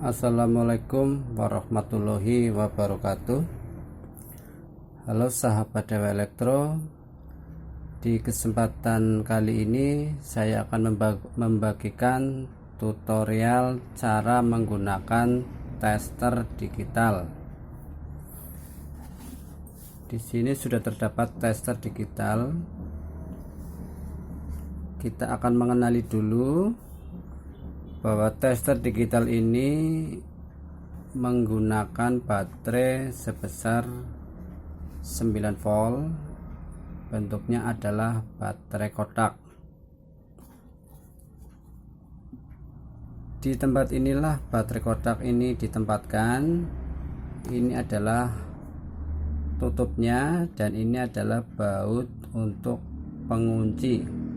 Assalamualaikum warahmatullahi wabarakatuh. Halo sahabat DW Elektro. Di kesempatan kali ini saya akan membagikan tutorial cara menggunakan tester digital. Di sini sudah terdapat tester digital. Kita akan mengenali dulu bahwa tester digital ini menggunakan baterai sebesar 9 volt. Bentuknya adalah baterai kotak. Di tempat inilah baterai kotak ini ditempatkan. Ini adalah tutupnya dan ini adalah baut untuk pengunci.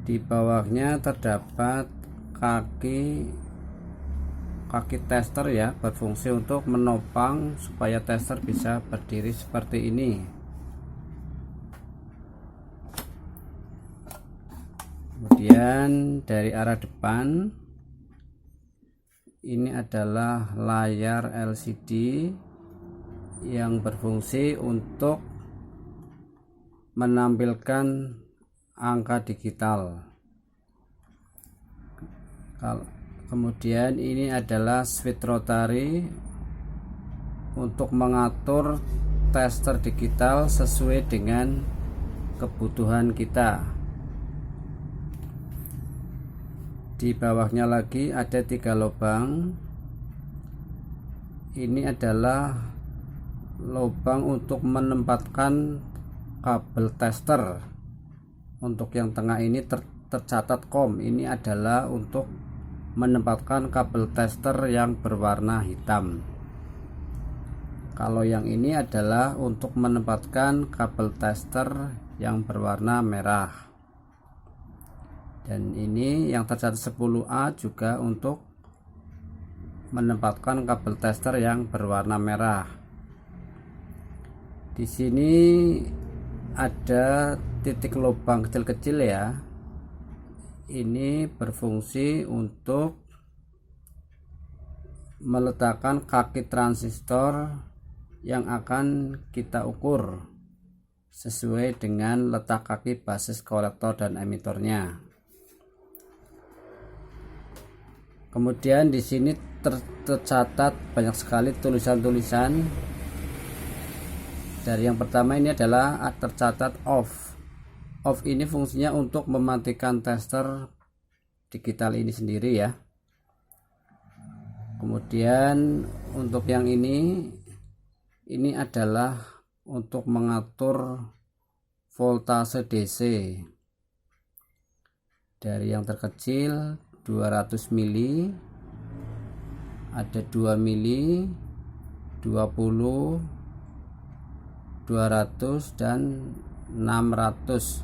Di bawahnya terdapat kaki tester ya, berfungsi untuk menopang supaya tester bisa berdiri seperti ini. Kemudian dari arah depan ini adalah layar LCD yang berfungsi untuk menampilkan angka digital. Kemudian ini adalah switch rotary untuk mengatur tester digital sesuai dengan kebutuhan kita. Di bawahnya lagi ada 3 lubang. Ini adalah lubang untuk menempatkan kabel tester. Untuk yang tengah ini tercatat COM. Ini adalah untuk menempatkan kabel tester yang berwarna hitam. Kalau yang ini adalah untuk menempatkan kabel tester yang berwarna merah. Dan ini yang tercatat 10A juga untuk menempatkan kabel tester yang berwarna merah. Di sini ada titik lubang kecil-kecil ya. Ini berfungsi untuk meletakkan kaki transistor yang akan kita ukur sesuai dengan letak kaki basis kolektor dan emitornya. Kemudian di sini tercatat banyak sekali tulisan-tulisan. Dari yang pertama ini adalah tercatat off. Off ini fungsinya untuk mematikan tester digital ini sendiri ya. Kemudian untuk yang ini adalah untuk mengatur voltase DC. Dari yang terkecil 200 mili, ada 2 mili, 20, 200 dan 600.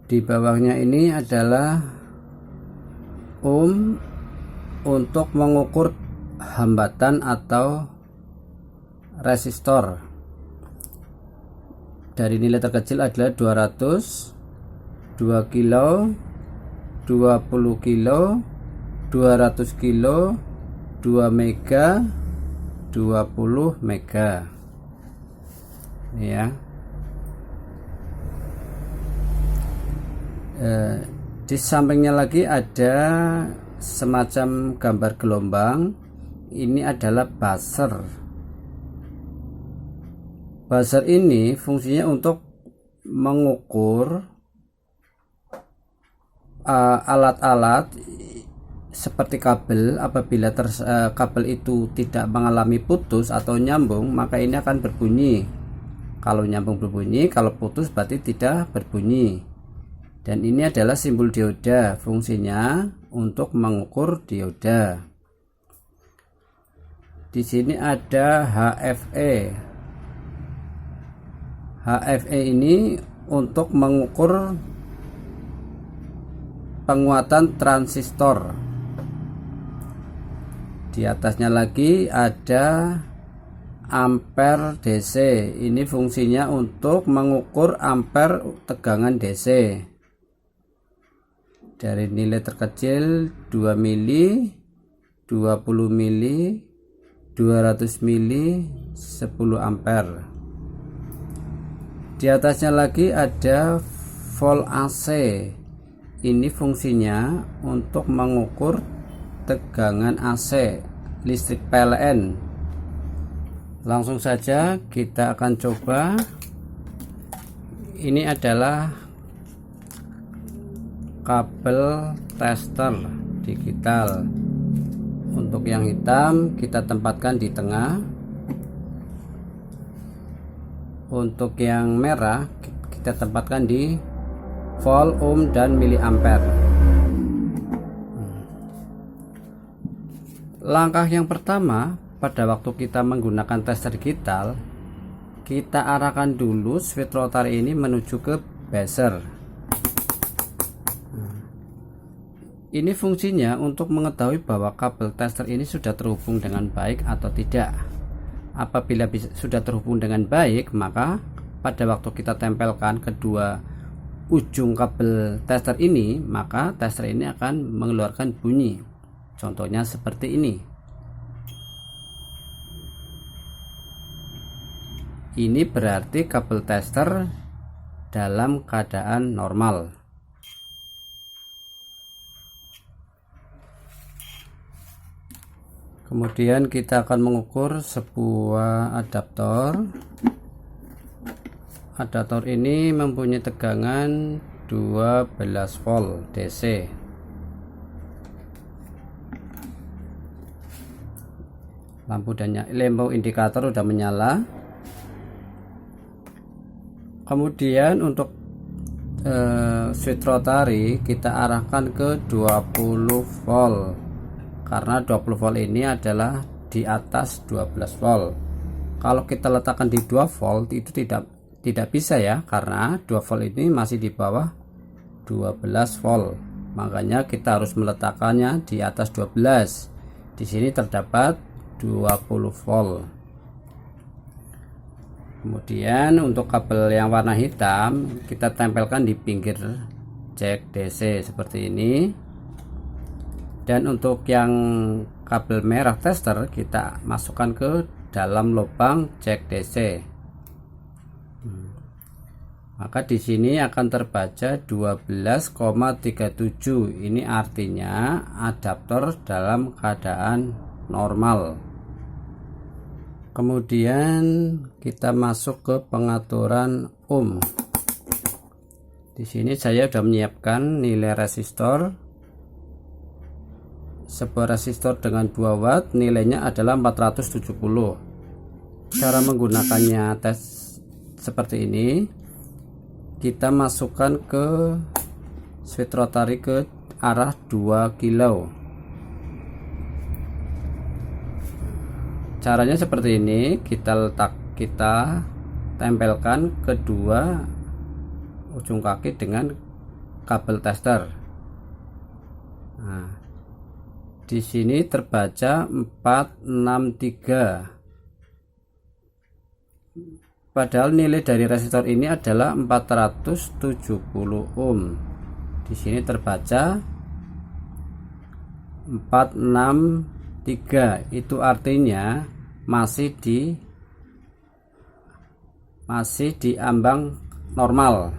Di bawahnya ini adalah ohm untuk mengukur hambatan atau resistor. Dari nilai terkecil adalah 200, 2 kilo, 20 kilo, 200 kilo, 2 mega, 20 mega ya. Di sampingnya lagi ada semacam gambar gelombang. Ini adalah buzzer. Buzzer ini fungsinya untuk mengukur alat-alat seperti kabel. Apabila kabel itu tidak mengalami putus atau nyambung, maka ini akan berbunyi. Kalau nyambung berbunyi, kalau putus berarti tidak berbunyi. Dan ini adalah simbol dioda, fungsinya untuk mengukur dioda. Di sini ada HFE. HFE ini untuk mengukur penguatan transistor. Di atasnya lagi ada ampere DC. Ini fungsinya untuk mengukur ampere tegangan DC. dari nilai terkecil 2 mili, 20 mili, 200 mili, 10 ampere. Di atasnya lagi ada volt AC. Ini fungsinya untuk mengukur tegangan AC listrik PLN. Langsung saja kita akan coba. Ini adalah kabel tester digital. Untuk yang hitam kita tempatkan di tengah. Untuk yang merah kita tempatkan di volt, ohm, dan miliampere. Langkah yang pertama, pada waktu kita menggunakan tester digital, kita arahkan dulu switch rotary ini menuju ke buzzer. Ini fungsinya untuk mengetahui bahwa kabel tester ini sudah terhubung dengan baik atau tidak. Apabila sudah terhubung dengan baik, maka pada waktu kita tempelkan kedua ujung kabel tester ini, maka tester ini akan mengeluarkan bunyi. Contohnya seperti ini. Ini berarti kabel tester dalam keadaan normal. Kemudian kita akan mengukur sebuah adaptor. Adaptor ini mempunyai tegangan 12 volt DC. Lampu indikator sudah menyala. Kemudian untuk switch rotary kita arahkan ke 20 volt. Karena 20 volt ini adalah di atas 12 volt. Kalau kita letakkan di 2 volt itu tidak bisa ya, karena 2 volt ini masih di bawah 12 volt. Makanya kita harus meletakkannya di atas 12. Di sini terdapat 20 volt. Kemudian untuk kabel yang warna hitam kita tempelkan di pinggir jack DC seperti ini. Dan untuk yang kabel merah tester kita masukkan ke dalam lubang jack DC. Maka di sini akan terbaca 12,37. Ini artinya adaptor dalam keadaan normal. Kemudian kita masuk ke pengaturan ohm. Di sini saya sudah menyiapkan nilai resistor. Sebuah resistor dengan 2 watt nilainya adalah 470. Cara menggunakannya tes seperti ini. Kita masukkan ke switch rotary ke arah 2 kilo. Caranya seperti ini. Kita tempelkan kedua ujung kaki dengan kabel tester. Nah, di sini terbaca 463. Padahal nilai dari resistor ini adalah 470 ohm. Di sini terbaca 463. Itu artinya masih di ambang normal.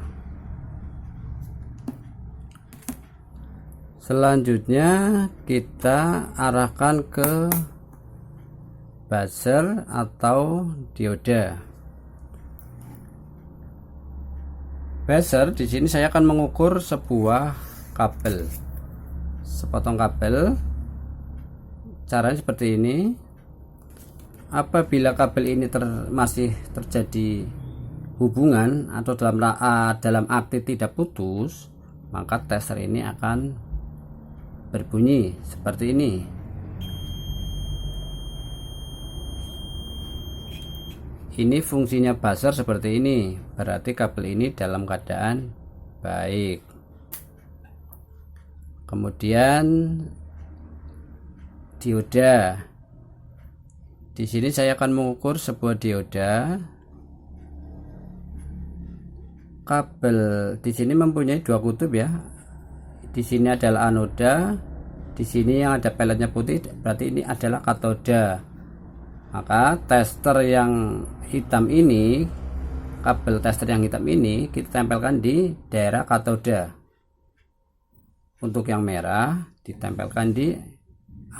Selanjutnya kita arahkan ke buzzer atau dioda. Buzzer di sini saya akan mengukur sebuah kabel, sepotong kabel. Caranya seperti ini. Apabila kabel ini masih terjadi hubungan atau dalam arti tidak putus, maka tester ini akan berbunyi seperti ini. Ini fungsinya buzzer seperti ini, berarti kabel ini dalam keadaan baik. Kemudian dioda. Di sini saya akan mengukur sebuah dioda. Kabel di sini mempunyai 2 kutub ya. Di sini adalah anoda, di sini yang ada peletnya putih berarti ini adalah katoda. Maka tester yang hitam ini, kabel tester yang hitam ini kita tempelkan di daerah katoda. Untuk yang merah ditempelkan di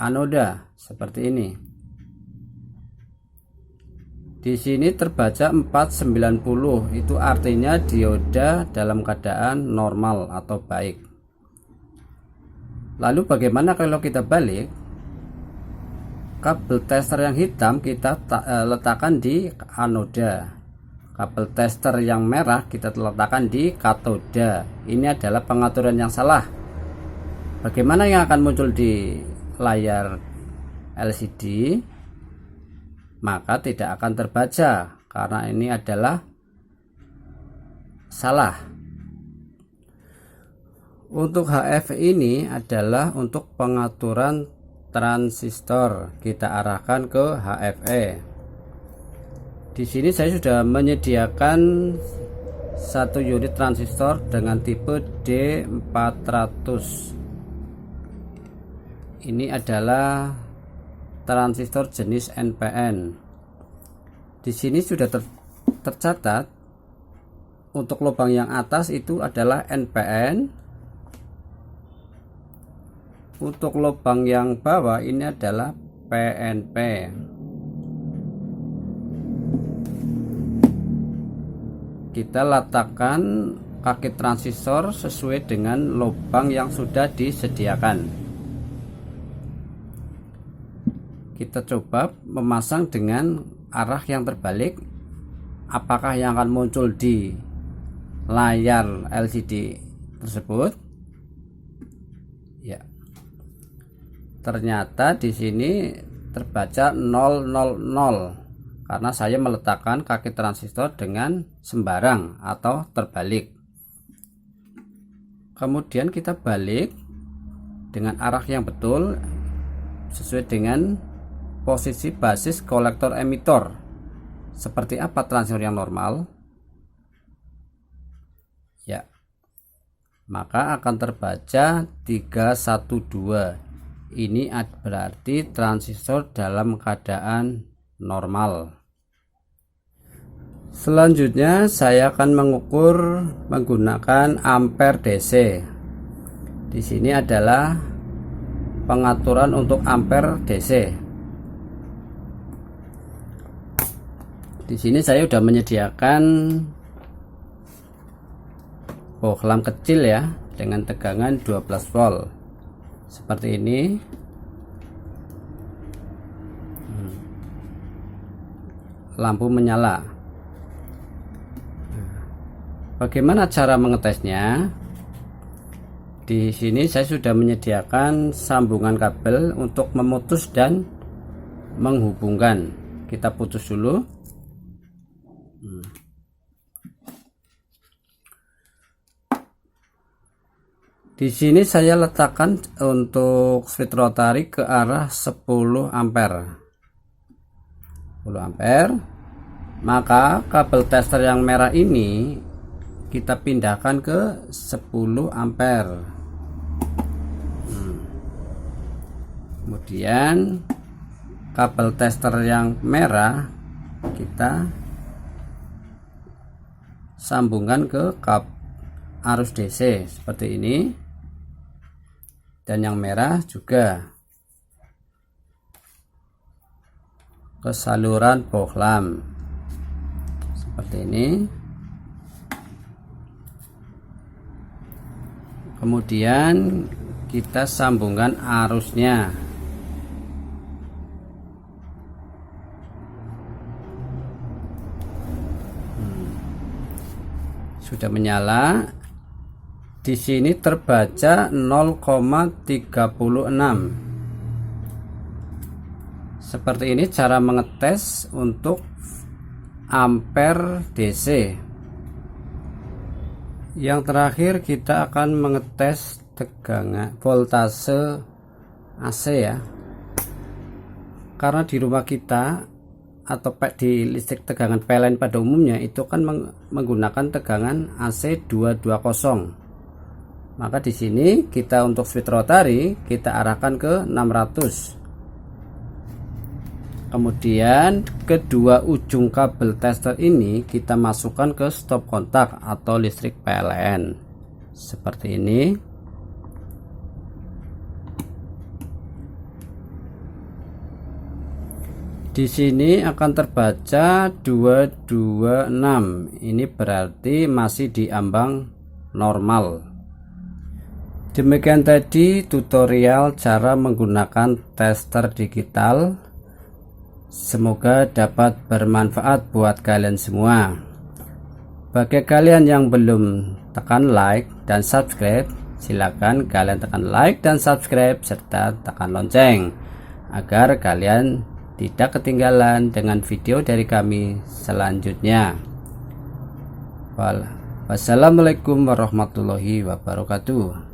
anoda seperti ini. Di sini terbaca 490, itu artinya dioda dalam keadaan normal atau baik. Lalu bagaimana kalau kita balik? Kabel tester yang hitam kita letakkan di anoda. Kabel tester yang merah kita letakkan di katoda. Ini adalah pengaturan yang salah. Bagaimana yang akan muncul di layar LCD? Maka tidak akan terbaca karena ini adalah salah. Untuk HF ini adalah untuk pengaturan transistor, kita arahkan ke HFE. Di sini saya sudah menyediakan satu unit transistor dengan tipe D400. Ini adalah transistor jenis NPN. Di sini sudah tercatat untuk lubang yang atas itu adalah NPN. Untuk lubang yang bawah ini adalah PNP. Kita letakkan kaki transistor sesuai dengan lubang yang sudah disediakan. Kita coba memasang dengan arah yang terbalik. Apakah yang akan muncul di layar LCD tersebut? Ya. Ternyata di sini terbaca 000 karena saya meletakkan kaki transistor dengan sembarang atau terbalik. Kemudian kita balik dengan arah yang betul sesuai dengan posisi basis kolektor emitor. Seperti apa transistor yang normal? Ya. Maka akan terbaca 312. Ini berarti transistor dalam keadaan normal. Selanjutnya saya akan mengukur menggunakan ampere DC. Di sini adalah pengaturan untuk ampere DC. Di sini saya sudah menyediakan bohlam kecil ya dengan tegangan 12 volt. Seperti ini. Lampu menyala. Bagaimana cara mengetesnya? Di sini saya sudah menyediakan sambungan kabel untuk memutus dan menghubungkan. Kita putus dulu. Di sini saya letakkan untuk switch rotary ke arah 10 ampere. 10 ampere. Maka kabel tester yang merah ini kita pindahkan ke 10 ampere. Kemudian kabel tester yang merah kita sambungkan ke arus DC seperti ini. Dan yang merah juga ke saluran bohlam seperti ini. Kemudian kita sambungkan arusnya. Sudah menyala. Di sini terbaca 0,36. Seperti ini cara mengetes untuk ampere DC. Yang terakhir kita akan mengetes tegangan voltase AC ya. Karena di rumah kita atau di listrik tegangan PLN pada umumnya itu kan menggunakan tegangan AC 220. Maka di sini kita untuk switch rotary kita arahkan ke 600. Kemudian kedua ujung kabel tester ini kita masukkan ke stop kontak atau listrik PLN seperti ini. Di sini akan terbaca 226. Ini berarti masih di ambang normal. Demikian tadi tutorial cara menggunakan tester digital. Semoga dapat bermanfaat buat kalian semua. Bagi kalian yang belum tekan like dan subscribe, silakan kalian tekan like dan subscribe serta tekan lonceng agar kalian tidak ketinggalan dengan video dari kami selanjutnya. Wassalamualaikum warahmatullahi wabarakatuh.